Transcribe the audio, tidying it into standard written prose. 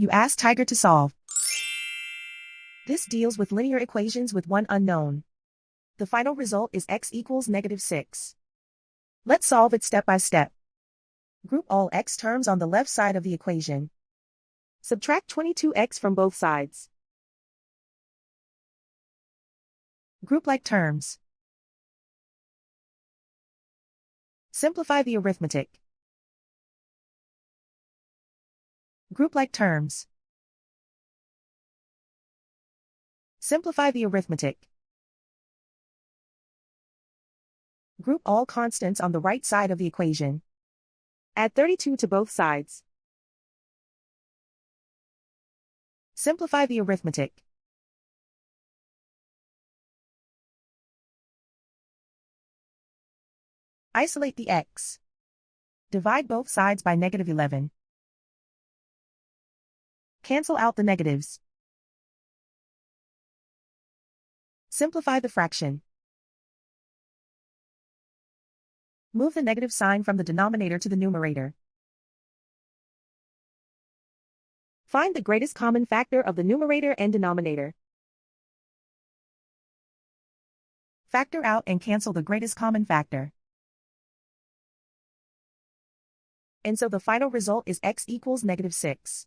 You ask Tiger to solve. This deals with linear equations with one unknown. The final result is x equals -6. Let's solve it step by step. Group all x terms on the left side of the equation. Subtract 22x from both sides. Group like terms. Simplify the arithmetic. Group like terms. Simplify the arithmetic. Group all constants on the right side of the equation. Add 32 to both sides. Simplify the arithmetic. Isolate the x. Divide both sides by -11. Cancel out the negatives. Simplify the fraction. Move the negative sign from the denominator to the numerator. Find the greatest common factor of the numerator and denominator. Factor out and cancel the greatest common factor. And so the final result is x equals -6.